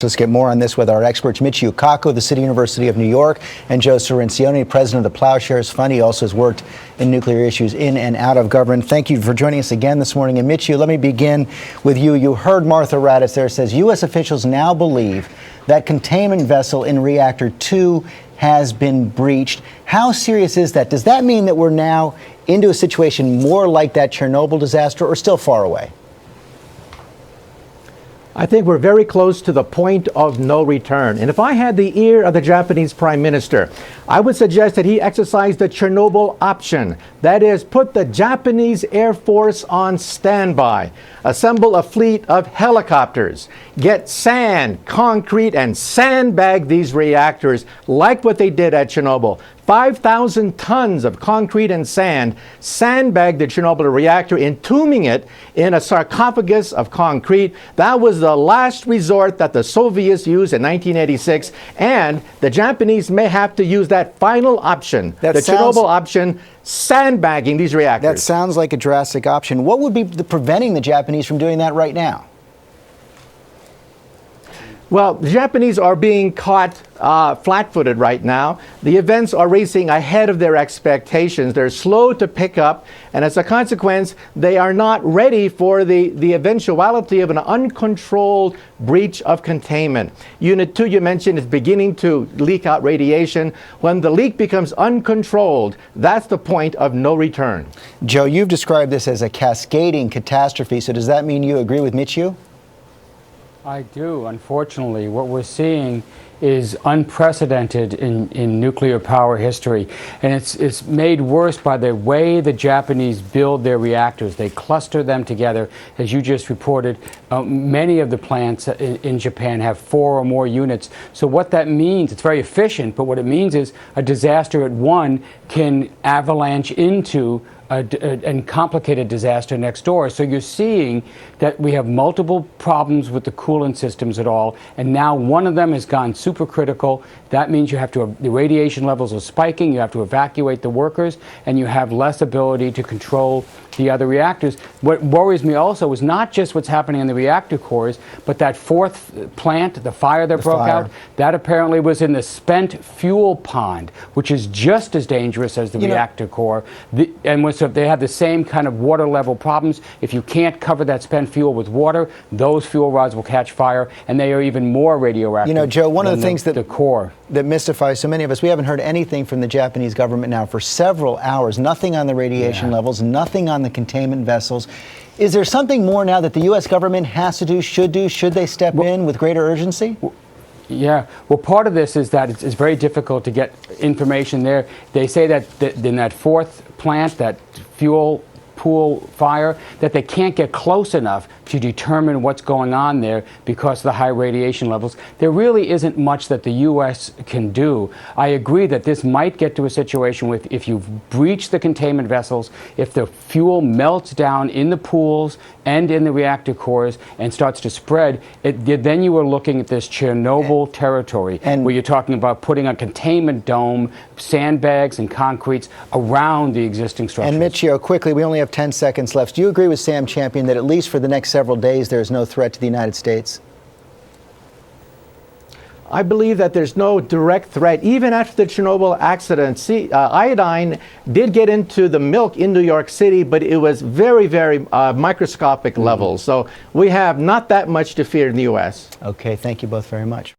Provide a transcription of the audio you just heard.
Let's get more on this with our experts, Michio Kaku, the City University of New York, and Joe Cirincione, president of the Plowshares Fund. He also has worked in nuclear issues in and out of government. Thank you for joining us again this morning. And Michio, let me begin with you. You heard Martha Raddatz there says U.S. officials now believe that containment vessel in reactor 2 has been breached. How serious is that? Does that mean that we're now into a situation more like that Chernobyl disaster or still far away? I think we're very close to the point of no return. And if I had the ear of the Japanese Prime Minister, I would suggest that he exercise the Chernobyl option. That is, put the Japanese Air Force on standby, assemble a fleet of helicopters, get sand, concrete, and sandbag these reactors like what they did at Chernobyl. 5,000 tons of concrete and sand, sandbagged the Chernobyl reactor, entombing it in a sarcophagus of concrete. That was the last resort that the Soviets used in 1986, and the Japanese may have to use that final option, Chernobyl option, sandbagging these reactors. That sounds like a drastic option. What would be preventing the Japanese from doing that right now? Well, the Japanese are being caught flat-footed right now. The events are racing ahead of their expectations. They're slow to pick up, and as a consequence, they are not ready for the eventuality of an uncontrolled breach of containment. Unit 2, you mentioned, is beginning to leak out radiation. When the leak becomes uncontrolled, that's the point of no return. Joe, you've described this as a cascading catastrophe, so does that mean you agree with Michio? I do. Unfortunately, what we're seeing is unprecedented in nuclear power history. And it's made worse by the way the Japanese build their reactors. They cluster them together. As you just reported, many of the plants in Japan have 4 or more units. So what that means, it's very efficient, but what it means is a disaster at one can avalanche into and complicated disaster next door. So you're seeing that we have multiple problems with the coolant systems at all, and now one of them has gone supercritical. That means you have to, the radiation levels are spiking, you have to evacuate the workers, and you have less ability to control the other reactors. What worries me also is not just what's happening in the reactor cores, but that 4th plant, the fire that broke out, that apparently was in the spent fuel pond, which is just as dangerous as the reactor core. So they have the same kind of water level problems. If you can't cover that spent fuel with water, those fuel rods will catch fire, and they are even more radioactive. You know, Joe, one of the things the core that mystifies so many of us, we haven't heard anything from the Japanese government now for several hours. Nothing on the radiation levels, nothing on the containment vessels. Is there something more now that the U.S. government has to do? Should they step in with greater urgency? Yeah, well, part of this is that it's very difficult to get information there. They say that in that 4th plant, that fuel pool fire, that they can't get close enough to determine what's going on there because of the high radiation levels. There really isn't much that the U.S. can do. I agree that this might get to a situation with, if you've breached the containment vessels, if the fuel melts down in the pools and in the reactor cores and starts to spread, then you are looking at this Chernobyl territory, where you're talking about putting a containment dome, sandbags and concretes around the existing structures. And Michio, quickly, we only have 10 seconds left. Do you agree with Sam Champion that at least for the next several days there is no threat to the United States? I believe that there's no direct threat. Even after the Chernobyl accident, iodine did get into the milk in New York City, but it was very, very microscopic levels. So we have not that much to fear in the U.S. Okay, thank you both very much.